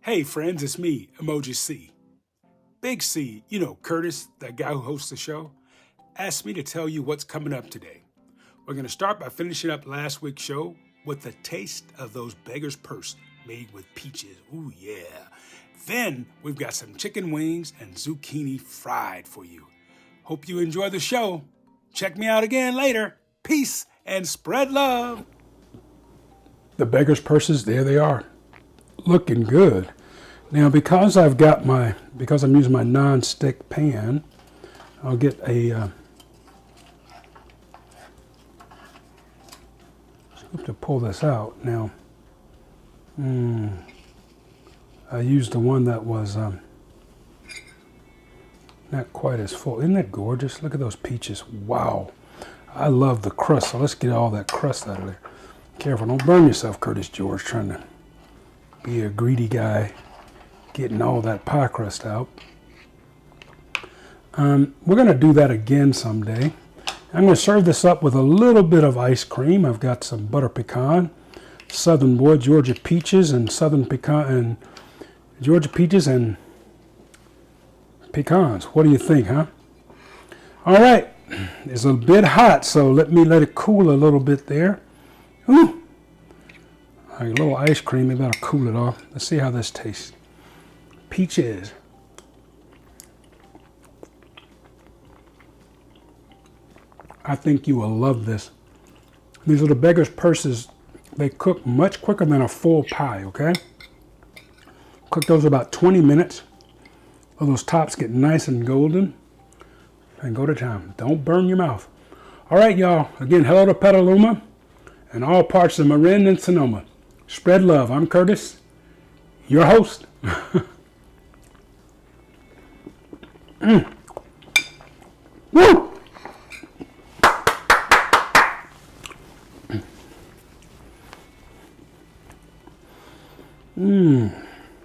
Hey friends, it's me, Emoji C. Big C, you know Curtis, that guy who hosts the show, asked me to tell you what's coming up today. We're going to start by finishing up last week's show with a taste of those beggar's purse made with peaches. Ooh yeah. Then we've got some chicken wings and zucchini fried for you. Hope you enjoy the show. Check me out again later. Peace and spread love. The beggar's purses, there they are. Looking good. Now because I'm using my non-stick pan, I'll get a scoop to pull this out. Now, I used the one that was not quite as full. Isn't that gorgeous? Look at those peaches. Wow. I love the crust, so let's get all that crust out of there. Careful, don't burn yourself, Curtis George, trying to be a greedy guy, getting all that pie crust out. We're going to do that again someday. I'm going to serve this up with a little bit of ice cream. I've got some butter pecan, Southern Boy, Georgia peaches, and Southern pecan, and Georgia peaches and pecans. What do you think, huh? All right, it's a bit hot, so let it cool a little bit there. Ooh. A little ice cream, maybe that'll cool it off. Let's see how this tastes. Peaches. I think you will love this. These are the beggar's purses. They cook much quicker than a full pie, okay? Cook those about 20 minutes. So those tops get nice and golden. And go to town. Don't burn your mouth. All right, y'all. Again, hello to Petaluma and all parts of Marin and Sonoma. Spread love. I'm Curtis, your host. Woo!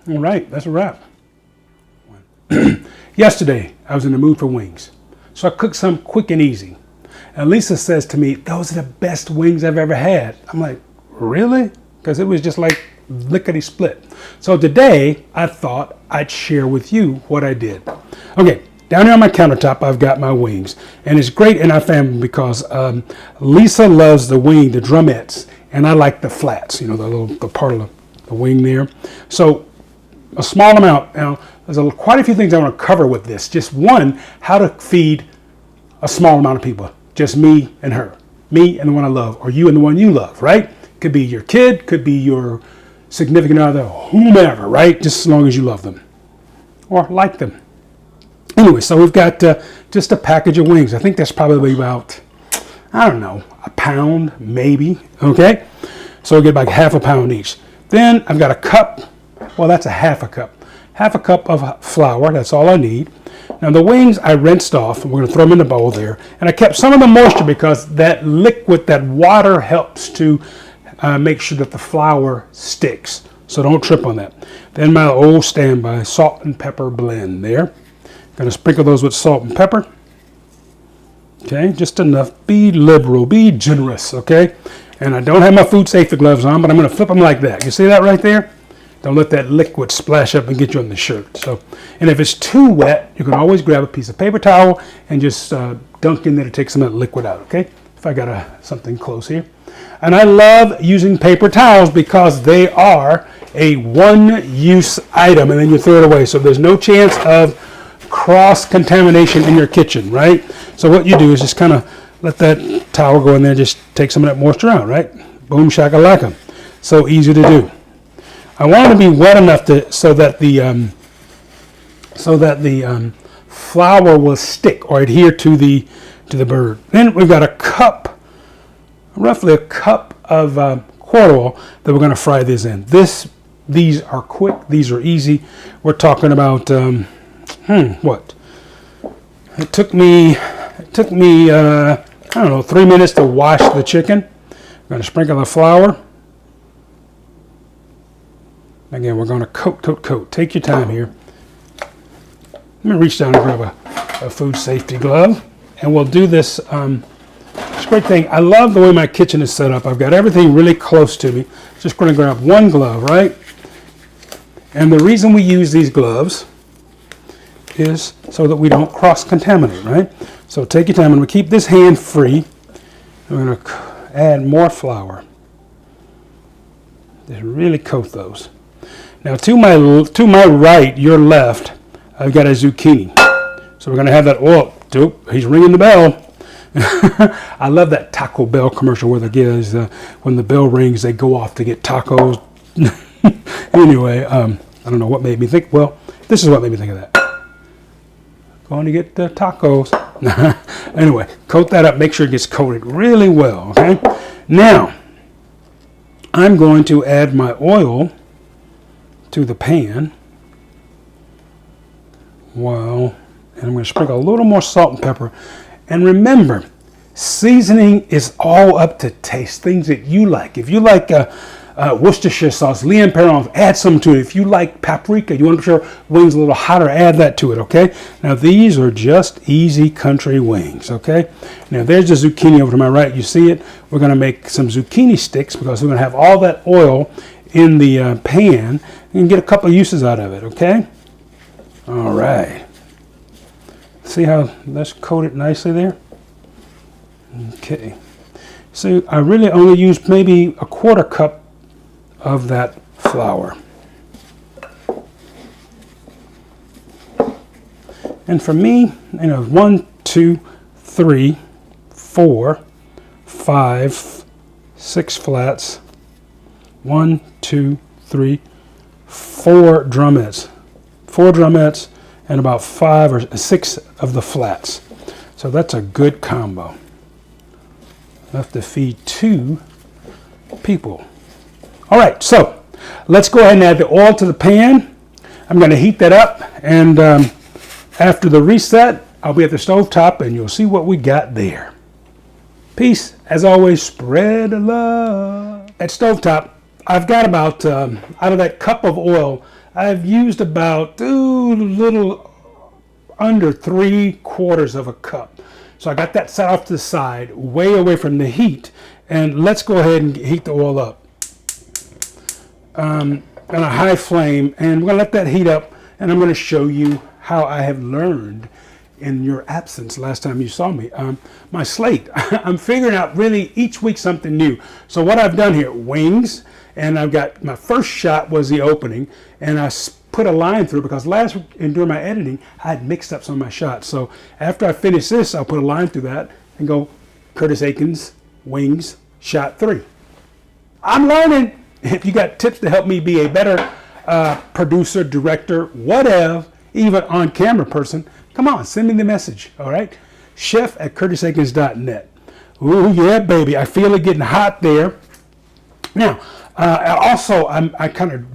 All right, that's a wrap. Yesterday, I was in the mood for wings, so I cooked some quick and easy. And Lisa says to me, "Those are the best wings I've ever had." I'm like, "Really?" Because it was just like lickety split. So today I thought I'd share with you what I did. Okay, down here on my countertop I've got my wings, and it's great in our family because Lisa loves the wing, the drumettes, and I like the flats. You know, the part of the wing there. So a small amount. Now there's quite a few things I want to cover with this. Just one, how to feed a small amount of people. Just me and her, me and the one I love, or you and the one you love, right? Could be your kid, could be your significant other, whomever, right? Just as long as you love them or like them. Anyway, so we've got just a package of wings. I think that's probably about, I don't know, a pound maybe, okay? So we'll get like half a pound each. Then I've got a cup, well, that's a half a cup. Half a cup of flour, that's all I need. Now the wings I rinsed off, and we're gonna throw them in the bowl there. And I kept some of the moisture because that liquid, that water helps to make sure that the flour sticks. So don't trip on that. Then my old standby salt and pepper blend there. Gonna sprinkle those with salt and pepper. Okay, just enough. Be liberal, be generous, okay? And I don't have my food safety gloves on, but I'm gonna flip them like that. You see that right there? Don't let that liquid splash up and get you on the shirt. So, and if it's too wet, you can always grab a piece of paper towel and just dunk in there to take some of that liquid out, okay? If I got something close here. And I love using paper towels because they are a one-use item and then you throw it away. So there's no chance of cross-contamination in your kitchen, right? So what you do is just kind of let that towel go in there, just take some of that moisture out, right? Boom, shakalaka. So easy to do. I want it to be wet enough so that the flour will stick or adhere to the bird. Then we've got a cup, roughly a cup of corn oil that we're going to fry this in. These are quick. These are easy. We're talking about what? It took me I don't know, 3 minutes to wash the chicken. I'm going to sprinkle the flour. Again, we're going to coat. Take your time here. Let me reach down and grab a food safety glove, and we'll do this. It's a great thing. I love the way my kitchen is set up. I've got everything really close to me. Just going to grab one glove, right? And the reason we use these gloves is so that we don't cross-contaminate, right? So take your time. I'm going to keep this hand free. I'm going to add more flour. Just really coat those. Now to my right, your left, I've got a zucchini. So we're going to have that oil. Dope, he's ringing the bell. I love that Taco Bell commercial where the guys, when the bell rings, they go off to get tacos. Anyway, I don't know what made me think. Well, this is what made me think of that. Going to get the tacos. Anyway, coat that up. Make sure it gets coated really well. Okay. Now, I'm going to add my oil to the pan. Well, and I'm going to sprinkle a little more salt and pepper. And remember, seasoning is all up to taste. Things that you like. If you like Worcestershire sauce, Leon Perron, add some to it. If you like paprika, you want to make sure wings a little hotter, add that to it, okay? Now these are just easy country wings, okay? Now there's the zucchini over to my right. You see it? We're going to make some zucchini sticks because we're going to have all that oil in the pan and get a couple of uses out of it, okay? All right. See how that's coated nicely there? Okay. So I really only used maybe a quarter cup of that flour. And for me, 1, 2, 3, 4, 5, 6 flats. 1, 2, 3, 4 drumettes. 4 drumettes and about 5 or 6 of the flats. So that's a good combo. Enough to feed 2 people. All right, so let's go ahead and add the oil to the pan. I'm going to heat that up, and after the reset, I'll be at the stove top, and you'll see what we got there. Peace. As always, spread love. At stove top, I've got about, out of that cup of oil, I've used about little under 3/4 of a cup. So I got that set off to the side, way away from the heat, and let's go ahead and heat the oil up on a high flame, and we're going to let that heat up, and I'm going to show you how I have learned in your absence last time you saw me. My slate, I'm figuring out really each week something new. So what I've done here, wings, and I've got my first shot was the opening, and I put a line through because last week and during my editing I had mixed up some of my shots. So after I finish this, I'll put a line through that and go Curtis Aikens, wings, shot 3. I'm learning. If you got tips to help me be a better producer, director, whatever, even on camera person, come on, send me the message. All right, chef@curtisaikens.net. Ooh yeah, baby, I feel it getting hot there. Now, also I kind of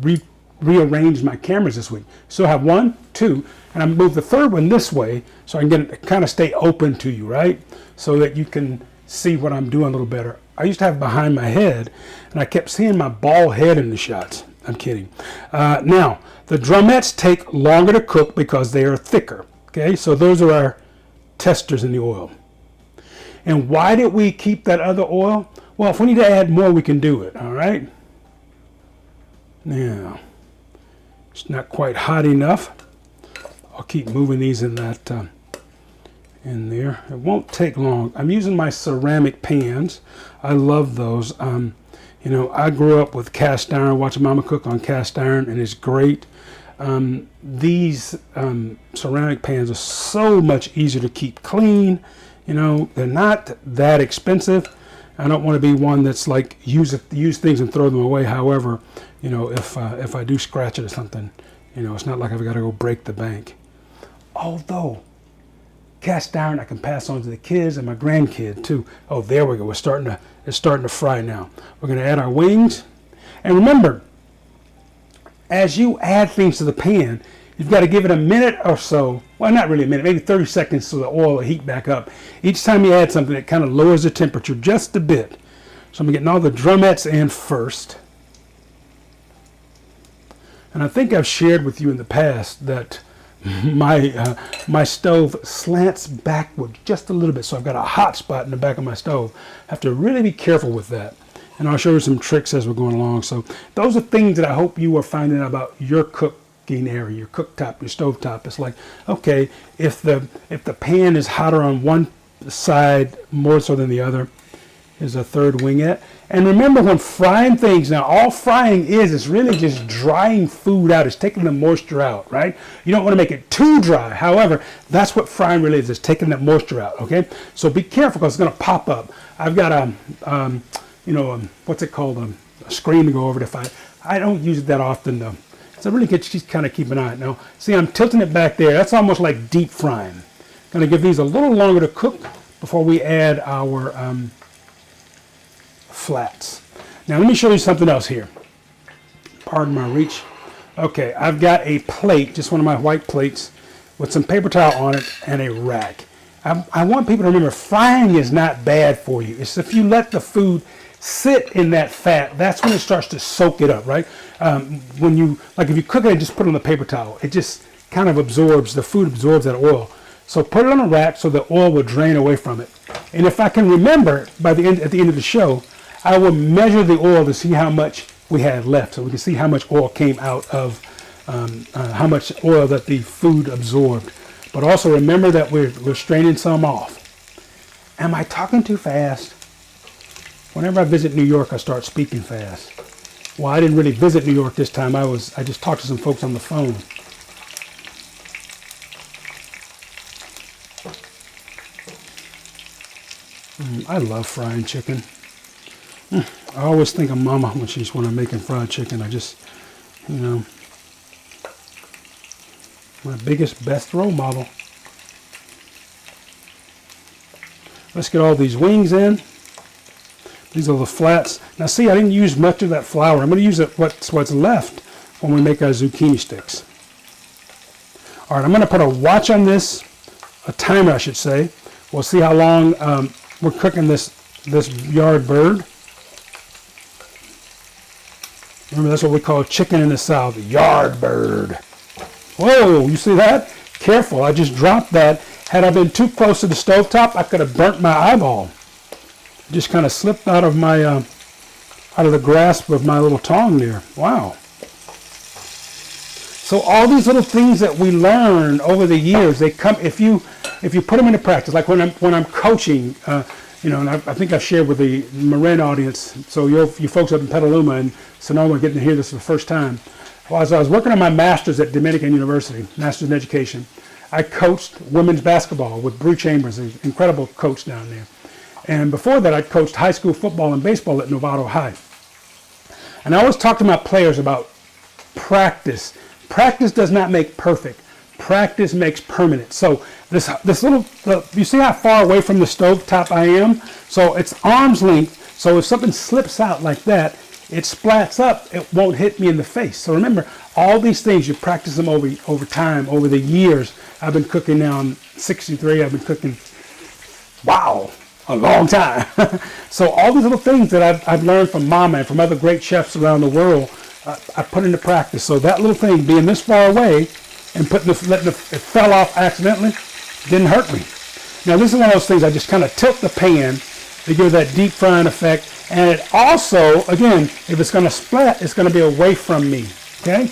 rearranged my cameras this week. So I have 1, 2, and I moved the third one this way so I can get it kind of stay open to you, right? So that you can see what I'm doing a little better. I used to have behind my head, and I kept seeing my bald head in the shots. I'm kidding. Now, the drumettes take longer to cook because they are thicker. Okay, so those are our testers in the oil. And why did we keep that other oil? Well, if we need to add more, we can do it, all right? Now, it's not quite hot enough. I'll keep moving these in that in there. It won't take long. I'm using my ceramic pans. I love those. I grew up with cast iron, watching Mama cook on cast iron, and it's great. These ceramic pans are so much easier to keep clean. They're not that expensive. I don't want to be one that's like use things and throw them away. However, if I do scratch it or something, it's not like I've got to go break the bank. Although cast iron I can pass on to the kids and my grandkid too. Oh, there we go. It's starting to fry now. We're going to add our wings, and remember, as you add things to the pan, you've got to give it a minute or so. Well, not really a minute, maybe 30 seconds so the oil will heat back up. Each time you add something, it kind of lowers the temperature just a bit. So I'm getting all the drumettes in first. And I think I've shared with you in the past that my stove slants backward just a little bit. So I've got a hot spot in the back of my stove. I have to really be careful with that. And I'll show you some tricks as we're going along. So those are things that I hope you are finding out about your cooking area, your cooktop, your stovetop. It's like, okay, if the pan is hotter on one side more so than the other, here's a third wingette. And remember, when frying things, now all frying is really just drying food out. It's taking the moisture out, right? You don't want to make it too dry. However, that's what frying really is taking that moisture out, okay? So be careful because it's going to pop up. I've got what's it called, a screen to go over to. I don't use it that often though. So really just kind of keep an eye on it. Now, see, I'm tilting it back there. That's almost like deep frying. Going to give these a little longer to cook before we add our flats. Now let me show you something else here. Pardon my reach. Okay, I've got a plate, just one of my white plates, with some paper towel on it and a rack. I want people to remember, frying is not bad for you. It's if you let the food sit in that fat, that's when it starts to soak it up, right? When you, like if you cook it and just put it on the paper towel, it just kind of absorbs, the food absorbs that oil. So put it on a rack so the oil will drain away from it. And if I can remember at the end of the show, I will measure the oil to see how much we had left, so we can see how much oil came out of, how much oil that the food absorbed. But also remember that we're straining some off. Am I talking too fast? Whenever I visit New York, I start speaking fast. Well, I didn't really visit New York this time. I just talked to some folks on the phone. I love frying chicken. I always think of Mama when I'm making fried chicken. I just, my best role model. Let's get all these wings in. These are the flats. Now see, I didn't use much of that flour. I'm going to use what's left when we make our zucchini sticks. All right, I'm going to put a watch on this, a timer I should say. We'll see how long we're cooking this yard bird. Remember, that's what we call chicken in the South, yard bird. Whoa, you see that? Careful, I just dropped that. Had I been too close to the stovetop, I could have burnt my eyeball. It just kind of slipped out of my, out of the grasp of my little tongue there. Wow. So all these little things that we learn over the years, they come if you put them into practice. Like when I'm coaching, and I think I've shared with the Marin audience. So you folks up in Petaluma and Sonoma are getting to hear this for the first time. Well, as I was working on my master's at Dominican University, master's in education, I coached women's basketball with Bree Chambers, an incredible coach down there. And before that, I coached high school football and baseball at Novato High. And I always talk to my players about practice. Practice does not make perfect. Practice makes permanent. So this little, you see how far away from the stove top I am? So it's arm's length. So if something slips out like that, it splats up, it won't hit me in the face. So remember, all these things, you practice them over time, over the years. I've been cooking now, I'm 63, I've been cooking, wow, a long time. So all these little things that I've learned from Mama and from other great chefs around the world, I put into practice. So that little thing, being this far away and letting it fell off accidentally, didn't hurt me. Now this is one of those things, I just kind of tilt the pan to give that deep frying effect. And it also, again, if it's going to splat, it's going to be away from me, okay?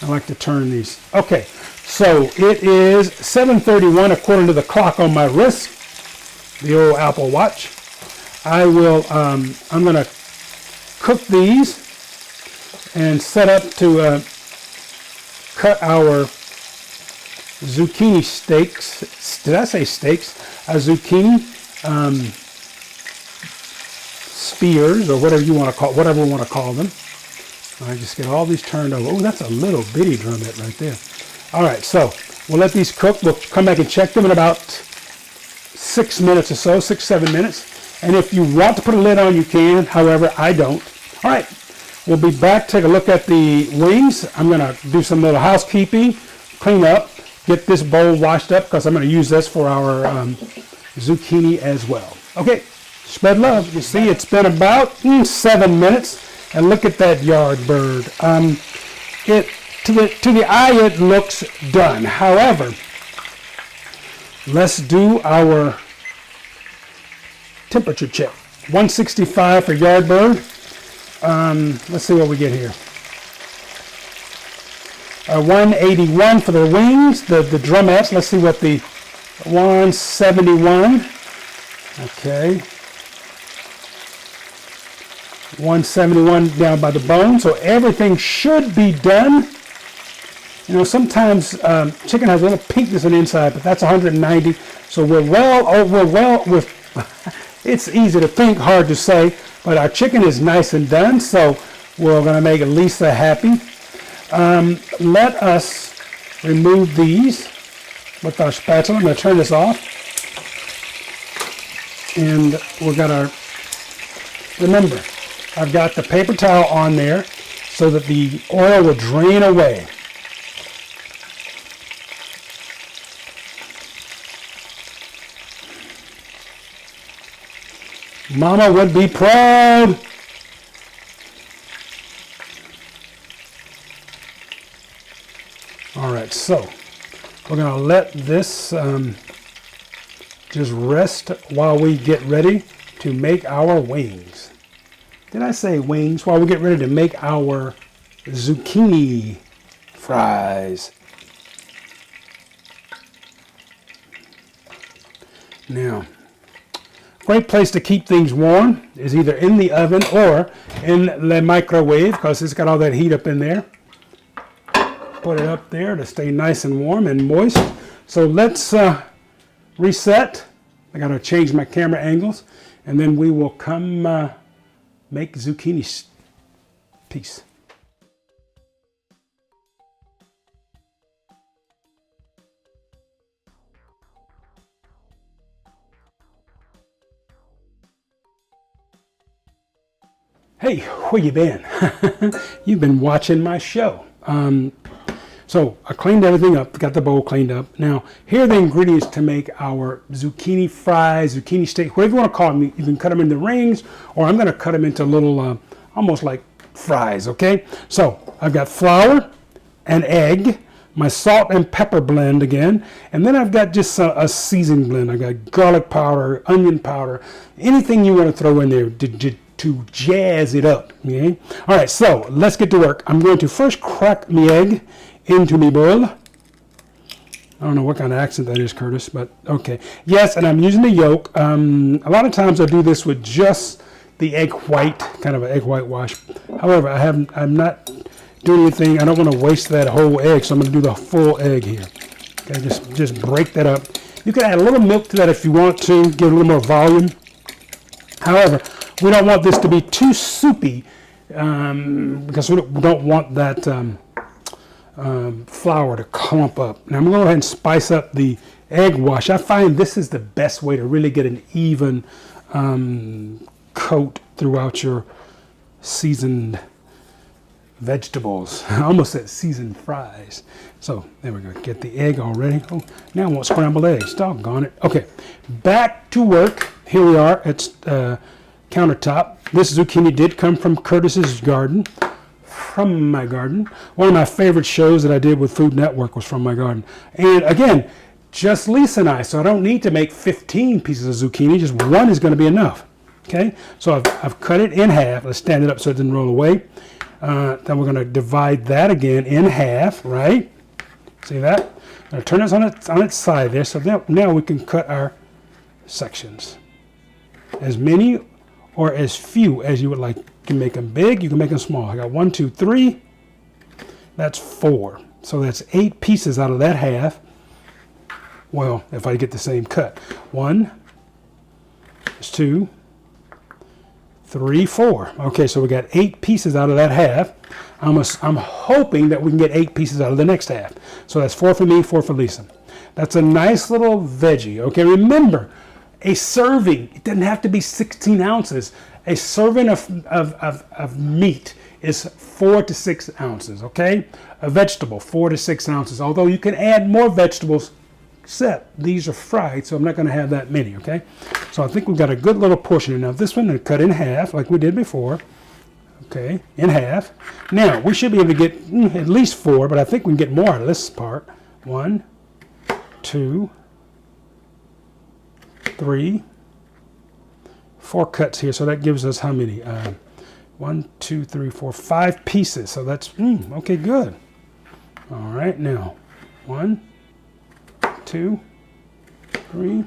I like to turn these. Okay, so it is 7:31 according to the clock on my wrist, the old Apple Watch. I'm going to cook these and set up to cut our zucchini steaks. Did I say steaks? A zucchini spears, or whatever we want to call them. I just get all these turned over. Oh, that's a little bitty drumette right there. All right, so we'll let these cook. We'll come back and check them in about 6 minutes or so, 6-7 minutes. And if you want to put a lid on, you can. However, I don't. All right, we'll be back. Take a look at the wings. I'm going to do some little housekeeping, clean up, get this bowl washed up because I'm going to use this for our zucchini as well. Okay. Spread love. You see, it's been about 7 minutes, and look at that yard bird. To the eye, it looks done. However, let's do our temperature check. 165 for Yardbird. Let's see what we get here. 181 for the wings, the drumettes. Let's see what the 171. Okay. 171 down by the bone. So everything should be done. You know, sometimes chicken has a little pinkness on the inside, but that's 190. So we're well with. It's easy to think, hard to say, but our chicken is nice and done. So we're going to make Lisa happy. Let us remove these with our spatula. I'm going to turn this off. And we're going to, remember, I've got the paper towel on there so that the oil will drain away. Mama would be proud. All right, so we're going to let this just rest while we get ready to make our wings. Did I say wings? While we get ready to make our zucchini fries. Now, great place to keep things warm is either in the oven or in the microwave because it's got all that heat up in there. Put it up there to stay nice and warm and moist. So let's reset. I got to change my camera angles and then we will come make zucchini piece. Hey, where you been? You've been watching my show. So I cleaned everything up, got the bowl cleaned up. Now, here are the ingredients to make our zucchini fries, zucchini steak, whatever you want to call them. You can cut them into rings, or I'm going to cut them into little, almost like fries, okay? So I've got flour, an egg, my salt and pepper blend again, and then I've got just a seasoning blend. I've got garlic powder, onion powder, anything you want to throw in there to jazz it up, okay? All right, so let's get to work. I'm going to first crack my egg into my bowl. I don't know what kind of accent that is, Curtis, but okay. Yes, and I'm using the yolk. A lot of times I do this with just the egg white, kind of an egg whitewash. However, I'm not doing anything. I don't want to waste that whole egg, so I'm going to do the full egg here. Okay, just break that up. You can add a little milk to that if you want to, give it a little more volume. However, we don't want this to be too soupy because we don't want that flour to clump up. Now I'm going to go ahead and spice up the egg wash. I find this is the best way to really get an even coat throughout your seasoned vegetables. I almost said seasoned fries. So there we go. Get the egg all ready. Oh, now I want scrambled eggs. Doggone it. Okay, back to work. Here we are at countertop. This zucchini did come from Curtis's garden. From my garden. One of my favorite shows that I did with Food Network was from my garden. And again, just Lisa and I, so I don't need to make 15 pieces of zucchini. Just one is going to be enough. Okay, so I've cut it in half. Let's stand it up so it doesn't roll away. Then we're going to divide that again in half, right? See that? I'm going to turn this on its side there. So now we can cut our sections. As many or as few as you would like. You can make them big, you can make them small. I got 1, 2, 3. That's 4. So that's 8 pieces out of that half. Well, if I get the same cut. 1, 2, 3, 4. Okay, so we got 8 pieces out of that half. I'm hoping that we can get 8 pieces out of the next half. So that's 4 for me, 4 for Lisa. That's a nice little veggie. Okay, remember, a serving, it doesn't have to be 16 ounces. A serving of meat is 4 to 6 ounces, okay? A vegetable, 4 to 6 ounces. Although you can add more vegetables, except these are fried, so I'm not going to have that many, okay? So I think we've got a good little portion here. Now this one, cut in half, like we did before. Okay, in half. Now, we should be able to get at least 4, but I think we can get more out of this part. 1, 2, 3, 4 cuts here, so that gives us how many? 1, 2, 3, 4, 5 pieces. So that's okay, good. All right, now 1, 2, 3,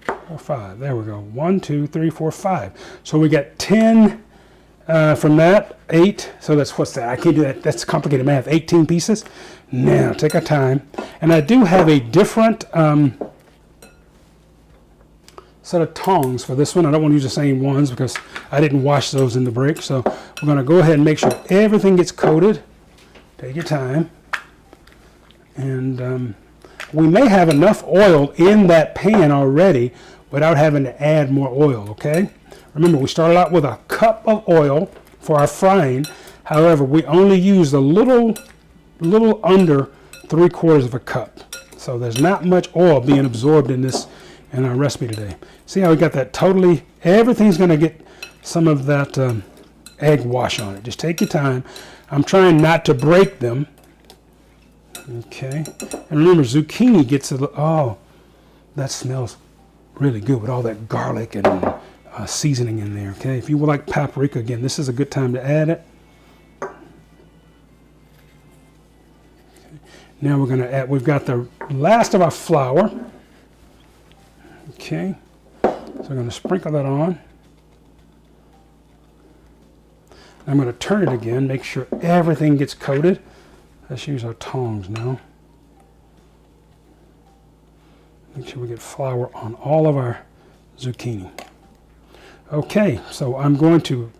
4, 5. There we go. 1, 2, 3, 4, 5. So we got 10 from that. 8. So that's what's that? I can't do that. That's complicated math. 18 pieces. Now take our time. And I do have a different set of tongs for this one. I don't want to use the same ones because I didn't wash those in the break. So we're going to go ahead and make sure everything gets coated. Take your time. And we may have enough oil in that pan already without having to add more oil, okay? Remember, we started out with a cup of oil for our frying. However, we only used a little under 3/4 of a cup. So there's not much oil being absorbed in our recipe today. See how we got that totally, everything's going to get some of that egg wash on it. Just take your time. I'm trying not to break them. Okay. And remember, zucchini gets oh, that smells really good with all that garlic and seasoning in there. Okay. If you would like paprika, again, this is a good time to add it. Okay. Now we're going to add, we've got the last of our flour. Okay, so I'm going to sprinkle that on. I'm going to turn it again, make sure everything gets coated. Let's use our tongs now. Make sure we get flour on all of our zucchini. Okay, so I'm going to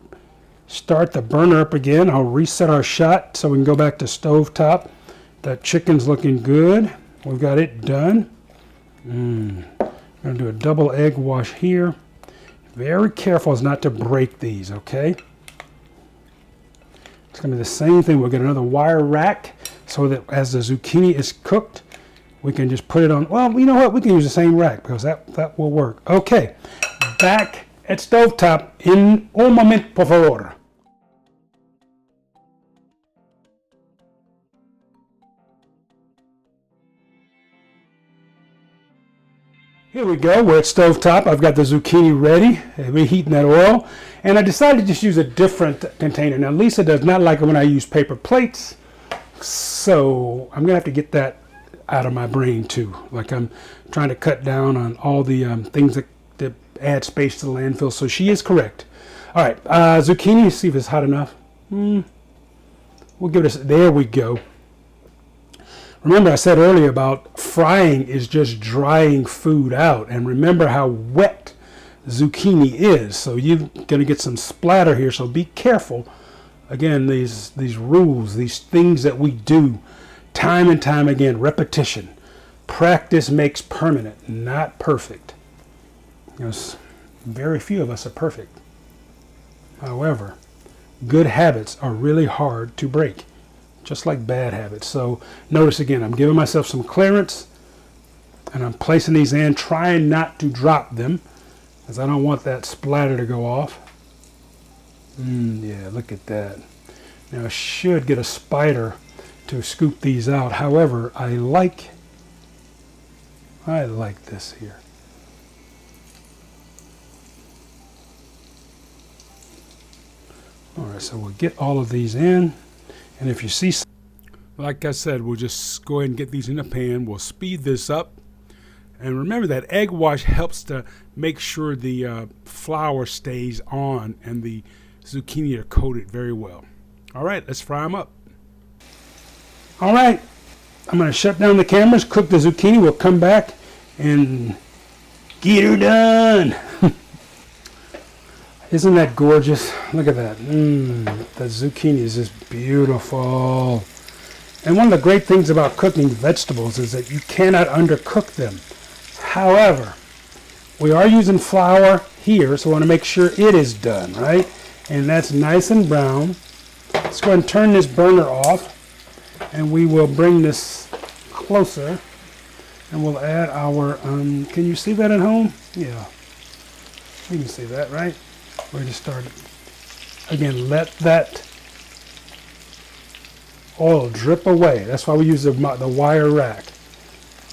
start the burner up again. I'll reset our shot so we can go back to stovetop. That chicken's looking good. We've got it done. I'm going to do a double egg wash here. Very careful as not to break these, okay? It's going to be the same thing. We'll get another wire rack so that as the zucchini is cooked, we can just put it on. Well, you know what? We can use the same rack because that will work. Okay, back at stovetop in un momento, por favor. Here we go, we're at stovetop. I've got the zucchini ready, reheating that oil, and I decided to just use a different container. Now Lisa does not like it when I use paper plates, so I'm gonna have to get that out of my brain too. Like I'm trying to cut down on all the things that add space to the landfill, so she is correct. All right, zucchini, see if it's hot enough. We'll give it there we go. Remember I said earlier about frying is just drying food out, and remember how wet zucchini is, so you're going to get some splatter here, so be careful. Again, these rules, these things that we do time and time again, repetition. Practice makes permanent, not perfect. Because very few of us are perfect. However, good habits are really hard to break, just like bad habits. So notice again, I'm giving myself some clearance and I'm placing these in, trying not to drop them because I don't want that splatter to go off. Yeah, look at that. Now I should get a spider to scoop these out. However, I like this here. All right, so we'll get all of these in. And if you see, like I said, we'll just go ahead and get these in the pan. We'll speed this up. And remember that egg wash helps to make sure the flour stays on and the zucchini are coated very well. All right, let's fry them up. All right, I'm going to shut down the cameras, cook the zucchini. We'll come back and get her done. Isn't that gorgeous? Look at that. The zucchini is just beautiful. And one of the great things about cooking vegetables is that you cannot undercook them. However, we are using flour here, so I want to make sure it is done, right? And that's nice and brown. Let's go ahead and turn this burner off, and we will bring this closer, and we'll add our, can you see that at home? Yeah, you can see that, right? We're just starting. Again, let that oil drip away. That's why we use the wire rack.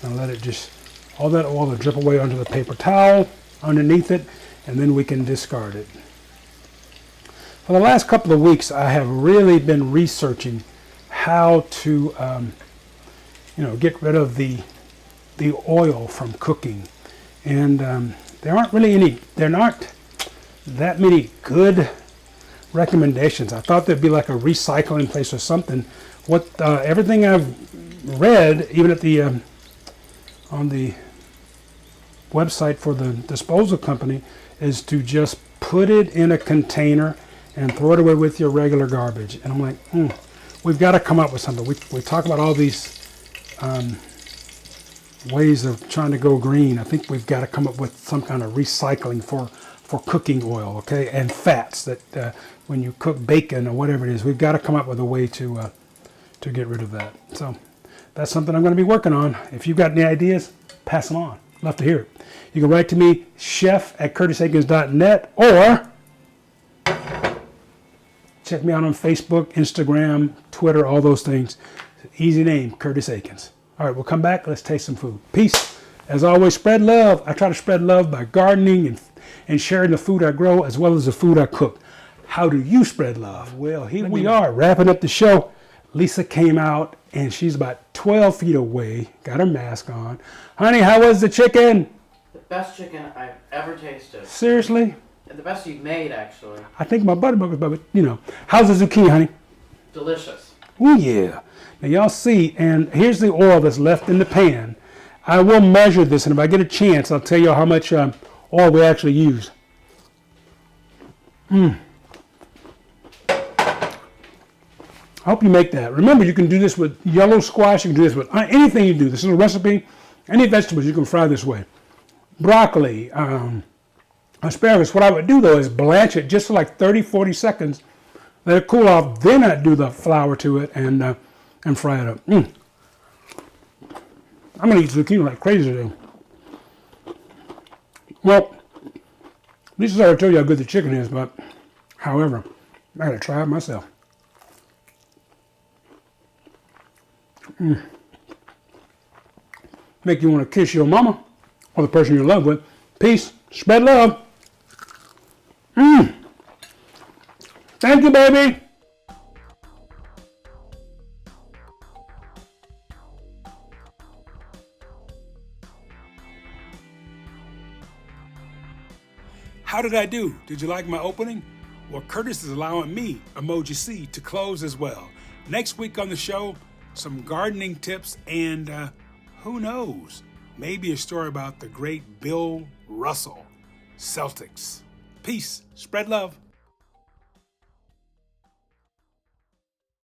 And let it just, all that oil will drip away onto the paper towel. underneath it, and then we can discard it. For the last couple of weeks, I have really been researching how to, get rid of the oil from cooking, and there aren't that many good recommendations. I thought there'd be like a recycling place or something. Everything I've read, even at the on the website for the disposal company, is to just put it in a container and throw it away with your regular garbage. And I'm like, we've got to come up with something. We talk about all these ways of trying to go green. I think we've got to come up with some kind of recycling for cooking oil, okay, and fats that when you cook bacon or whatever it is, we've got to come up with a way to get rid of that. So that's something I'm going to be working on. If you've got any ideas, pass them on. Love to hear it. You can write to me, chef@curtisaikens.net, or check me out on Facebook, Instagram, Twitter, all those things. Easy name, Curtis Aikens. All right, we'll come back. Let's taste some food. Peace. As always, spread love. I try to spread love by gardening and sharing the food I grow as well as the food I cook. How do you spread love? Well, here we are wrapping up the show. Lisa came out and she's about 12 feet away, got her mask on. Honey, how was the chicken? The best chicken I've ever tasted. Seriously? And the best you've made, actually. I think my buttermilk was, how's the zucchini, honey? Delicious. Oh, yeah. Now, y'all see, and here's the oil that's left in the pan. I will measure this, and if I get a chance, I'll tell you how much oil we actually use. I hope you make that. Remember, you can do this with yellow squash. You can do this with anything you do. This is a recipe. Any vegetables you can fry this way. Broccoli, asparagus. What I would do, though, is blanch it just for like 30, 40 seconds. Let it cool off. Then I'd do the flour to it and fry it up. I'm going to eat zucchini like crazy today. Well, Lisa's already told you how good the chicken is, but however, I got to try it myself. Make you want to kiss your mama or the person you're in love with. Peace. Spread love. Thank you, baby. How did I do? Did you like my opening? Well, Curtis is allowing me, Emoji C, to close as well. Next week on the show, some gardening tips and who knows, maybe a story about the great Bill Russell, Celtics. Peace. Spread love.